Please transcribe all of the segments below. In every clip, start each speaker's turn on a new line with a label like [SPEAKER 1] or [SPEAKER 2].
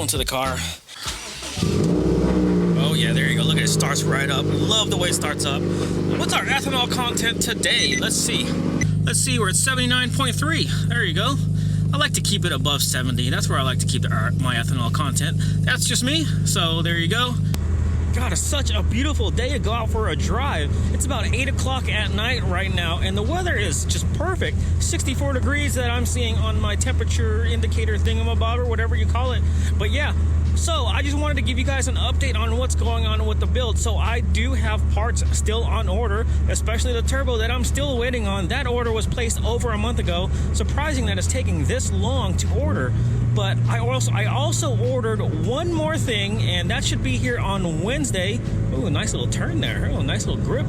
[SPEAKER 1] into the car. Oh yeah, there you go. Look at it, starts right up. Love the way it starts up. What's our ethanol content today? Let's see. We're at 79.3. There you go. I like to keep it above 70. That's where I like to keep my ethanol content. That's just me. So there you go. God, it's such a beautiful day to go out for a drive. It's about 8 o'clock at night right now, and the weather is just perfect. 64 degrees that I'm seeing on my temperature indicator thingamabob, or whatever you call it. But yeah, so I just wanted to give you guys an update on what's going on with the build. So I do have parts still on order, especially the turbo that I'm still waiting on. That order was placed over a month ago. Surprising that it's taking this long to order. But I also ordered one more thing, and that should be here on Wednesday. Ooh, a nice little turn there. Oh, nice little grip.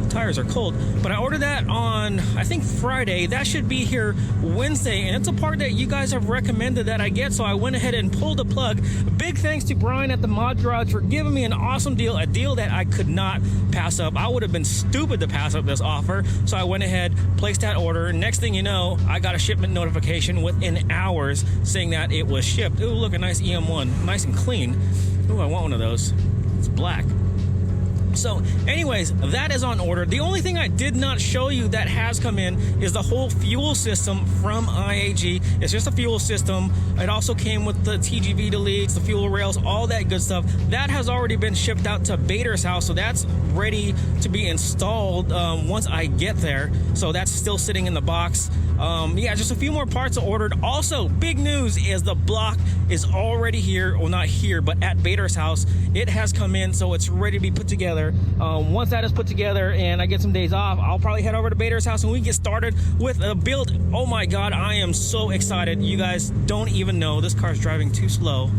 [SPEAKER 1] Tires are cold. But I ordered that on, I think, Friday. That should be here Wednesday, and it's a part that you guys have recommended that I get, so I went ahead and pulled the plug. Big thanks to Brian at the Mod Garage for giving me an awesome deal, a deal that I could not pass up. I would have been stupid to pass up this offer, so I went ahead, placed that order. Next thing you know, I got a shipment notification within hours saying that it was shipped. Ooh, look, a nice EM1, nice and clean. Ooh, I want one of those. It's black. So anyways, that is on order. The only thing I did not show you that has come in is the whole fuel system from IAG. It's just a fuel system. It also came with the TGV deletes, the fuel rails, all that good stuff. That has already been shipped out to Bader's house, so that's ready to be installed once I get there. So that's still sitting in the box. Yeah, just a few more parts are ordered. Also, big news is the block is already here. Well, not here, but at Bader's house. It has come in, so it's ready to be put together. Once that is put together and I get some days off, I'll probably head over to Bader's house and we get started with a build. Oh my God, I am so excited. You guys don't even know. This car's driving too slow.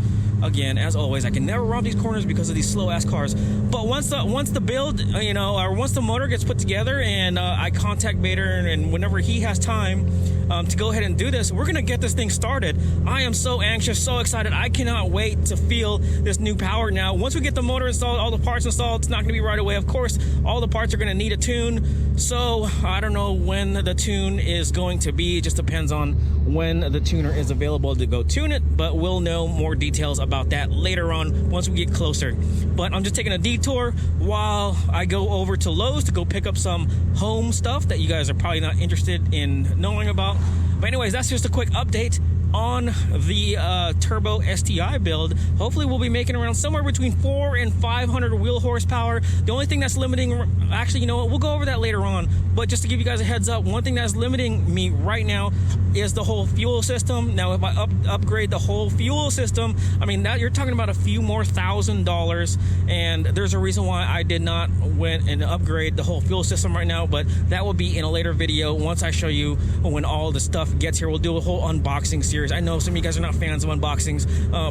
[SPEAKER 1] Again, as always, I can never round these corners because of these slow ass cars. But once the build, you know, or once the motor gets put together and I contact Bader, and whenever he has time to go ahead and do this, we're gonna get this thing started. I am so anxious, so excited. I cannot wait to feel this new power now. Once we get the motor installed, all the parts installed, it's not gonna be right away. Of course, all the parts are gonna need a tune. So I don't know when the tune is going to be. It just depends on when the tuner is available to go tune it, but we'll know more details about that later on once we get closer. But I'm just taking a detour while I go over to Lowe's to go pick up some home stuff that you guys are probably not interested in knowing about. But anyways, that's just a quick update on the Turbo STI build. Hopefully we'll be making around somewhere between 400 and 500 wheel horsepower. The only thing that's limiting, actually, you know what, we'll go over that later on, but just to give you guys a heads up, one thing that's limiting me right now is the whole fuel system. Now if I upgrade the whole fuel system, I mean, that you're talking about a few more $1,000, and there's a reason why I did not went and upgrade the whole fuel system right now, but that will be in a later video once I show you when all the stuff gets here. We'll do a whole unboxing series. I know some of you guys are not fans of unboxings,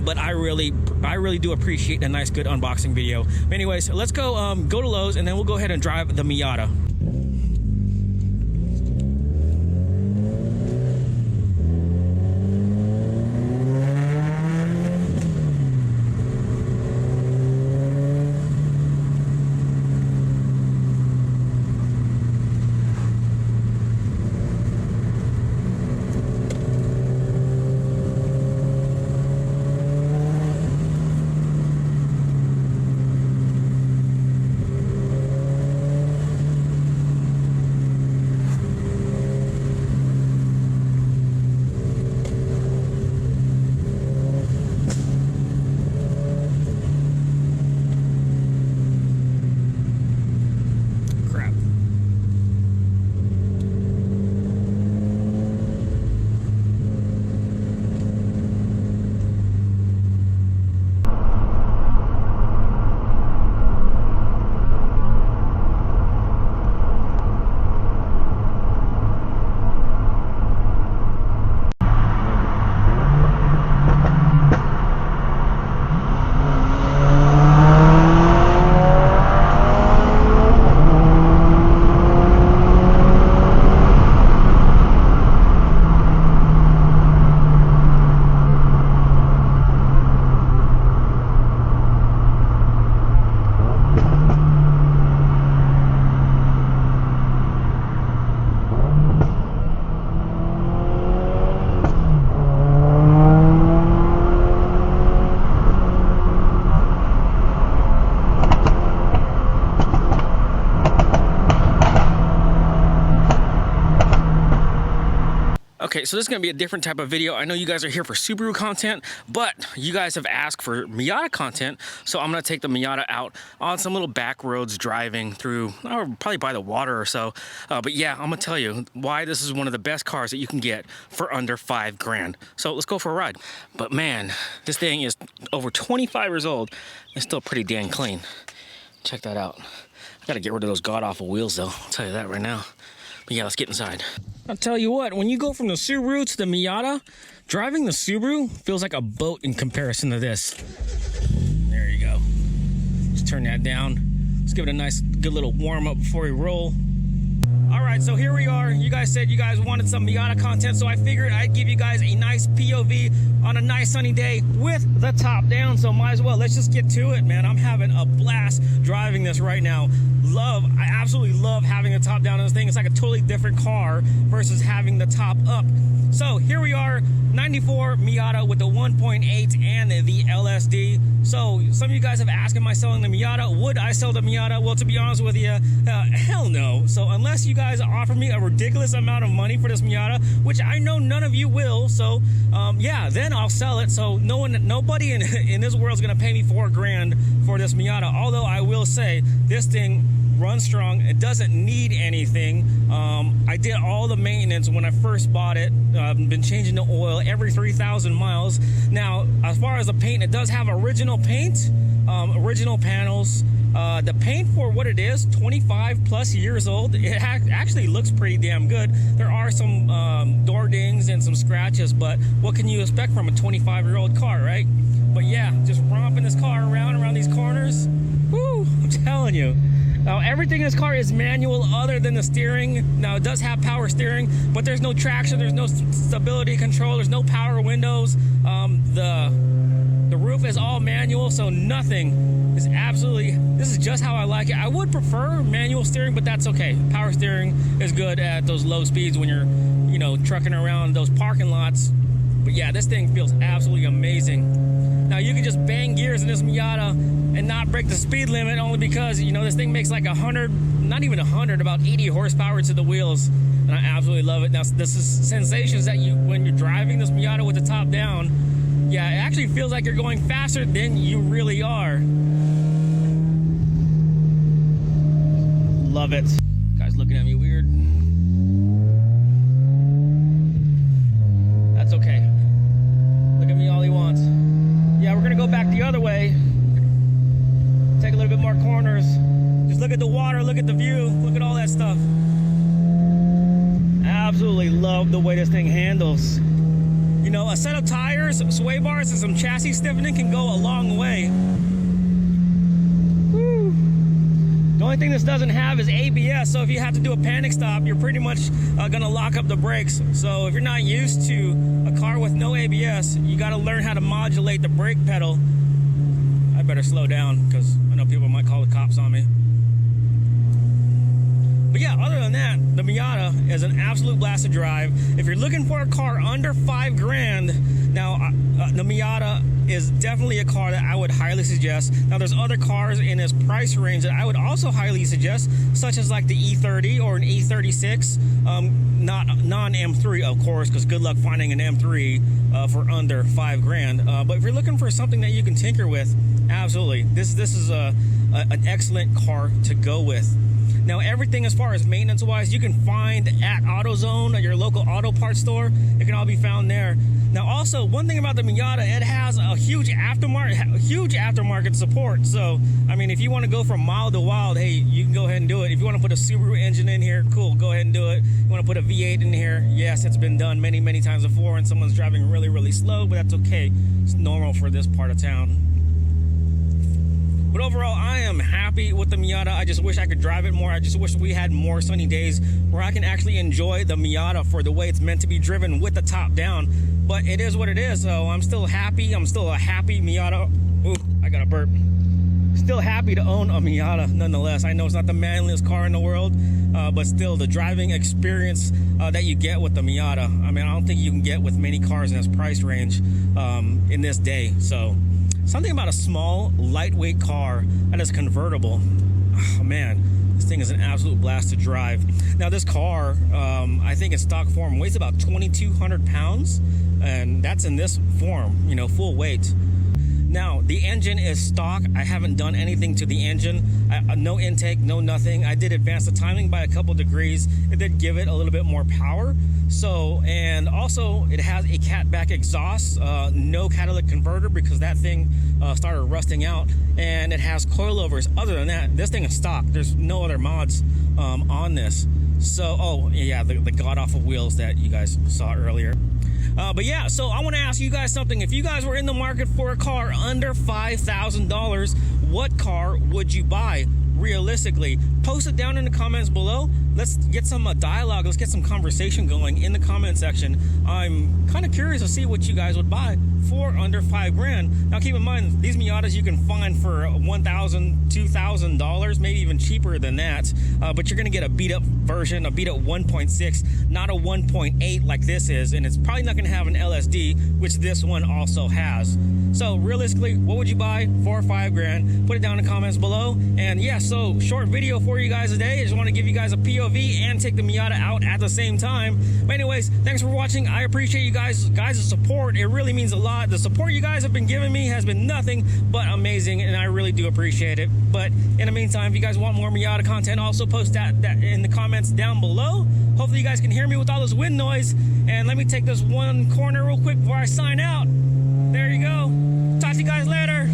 [SPEAKER 1] but I really do appreciate a nice, good unboxing video. But anyways, let's go to Lowe's, and then we'll go ahead and drive the Miata. Okay, so this is gonna be a different type of video. I know you guys are here for Subaru content, but you guys have asked for Miata content, so I'm gonna take the Miata out on some little back roads driving through, or probably by the water or so. But yeah, I'm gonna tell you why this is one of the best cars that you can get for under $5,000. So let's go for a ride. But man, this thing is over 25 years old. It's still pretty dang clean. Check that out. I gotta get rid of those god-awful wheels though, I'll tell you that right now. But yeah, let's get inside. I'll tell you what, when you go from the Subaru to the Miata, driving the Subaru feels like a boat in comparison to this. There you go. Just turn that down. Let's give it a nice, good little warm up before we roll. All right, so here we are. You guys said you guys wanted some Miata content, so I figured I'd give you guys a nice POV on a nice sunny day with the top down, so might as well. Let's just get to it, man. I'm having a blast driving this right now. I absolutely love having the top down on this thing. It's like a totally different car versus having the top up. So here we are, 94 Miata with the 1.8 and the LSD. So some of you guys have asked, am I selling the Miata? Would I sell the Miata? Well, to be honest with you, hell no. So unless you guys offer me a ridiculous amount of money for this Miata, which I know none of you will, so yeah, then I'll sell it. So nobody in this world is gonna pay me $4,000 for this Miata. Although I will say, this thing runs strong. It doesn't need anything. I did all the maintenance when I first bought it. I've been changing the oil every 3,000 miles. Now, as far as the paint, it does have original paint, original panels. The paint, for what it is, 25 plus years old, it actually looks pretty damn good. There are some door dings and some scratches, but what can you expect from a 25-year-old car, right? But yeah, just romping this car around these corners. Woo, I'm telling you. Now, everything in this car is manual other than the steering. Now, it does have power steering, but there's no traction, there's no stability control, there's no power windows. The roof is all manual, so nothing is absolutely, this is just how I like it. I would prefer manual steering, but that's okay. Power steering is good at those low speeds when you're, you know, trucking around those parking lots. But yeah, this thing feels absolutely amazing. Now, you can just bang gears in this Miata and not break the speed limit, only because, you know, this thing makes like 100, not even 100, about 80 horsepower to the wheels, and I absolutely love it. Now, this is sensations that when you're driving this Miata with the top down, yeah, it actually feels like you're going faster than you really are. Love it. Guy's looking at me weird. That's okay. Look at me all he wants. Yeah, we're gonna go back the other way. Take a little bit more corners. Just look at the water, look at the view, look at all that stuff. Absolutely love the way this thing handles. You know, a set of tires, sway bars, and some chassis stiffening can go a long way. Woo. The only thing this doesn't have is ABS, so if you have to do a panic stop, you're pretty much gonna lock up the brakes. So if you're not used to a car with no ABS, you gotta learn how to modulate the brake pedal. I better slow down, because I know people might call the cops on me. But yeah, other than that, the Miata is an absolute blast to drive. If you're looking for a car under $5,000, now the Miata is definitely a car that I would highly suggest. Now, there's other cars in this price range that I would also highly suggest, such as like the E30 or an E36, not non-M3, of course, because good luck finding an M3 for under $5,000. But if you're looking for something that you can tinker with, absolutely, this is an excellent car to go with. Now, everything as far as maintenance wise, you can find at AutoZone or your local auto parts store. It can all be found there. Now, also, one thing about the Miata, it has a huge aftermarket support. So, I mean, if you want to go from mild to wild, hey, you can go ahead and do it. If you want to put a Subaru engine in here, cool, go ahead and do it. You want to put a V8 in here, yes, it's been done many, many times before, and someone's driving really, really slow, but that's okay. It's normal for this part of town. But overall, I am happy with the Miata. I just wish I could drive it more. I just wish we had more sunny days where I can actually enjoy the Miata for the way it's meant to be driven with the top down. But it is what it is, so I'm still happy. I'm still a happy Miata. Ooh, I got a burp. Still happy to own a Miata nonetheless. I know it's not the manliest car in the world, but still the driving experience that you get with the Miata, I mean, I don't think you can get with many cars in this price range in this day. So something about a small, lightweight car that is convertible. Oh man, this thing is an absolute blast to drive. Now this car, I think in stock form, weighs about 2,200 pounds, and that's in this form, you know, full weight. Now, the engine is stock. I haven't done anything to the engine. No intake, no nothing. I did advance the timing by a couple degrees. It did give it a little bit more power. So, and also it has a catback exhaust, no catalytic converter because that thing started rusting out, and it has coilovers. Other than that, this thing is stock. There's no other mods on this. So, oh yeah, the god-awful wheels that you guys saw earlier. But yeah, so I want to ask you guys something. If you guys were in the market for a car under $5,000, what car would you buy realistically? Post it down in the comments below. Let's get some dialogue. Let's get some conversation going in the comment section. I'm kind of curious to see what you guys would buy for under $5,000. Now keep in mind, these Miatas you can find for $1,000, $2,000, maybe even cheaper than that. But you're gonna get a beat up version, a beat up 1.6, not a 1.8 like this is, and it's probably not gonna have an LSD, which this one also has. So realistically, what would you buy for $5,000? Put it down in the comments below. And yeah, so short video for you guys today. I just want to give you guys a POV and take the Miata out at the same time. But anyways, thanks for watching. I appreciate you guys' support. It really means a lot. The support you guys have been giving me has been nothing but amazing, and I really do appreciate it. But in the meantime, if you guys want more Miata content, also post that in the comments down below. Hopefully you guys can hear me with all this wind noise. And let me take this one corner real quick before I sign out. There you go. Talk to you guys later.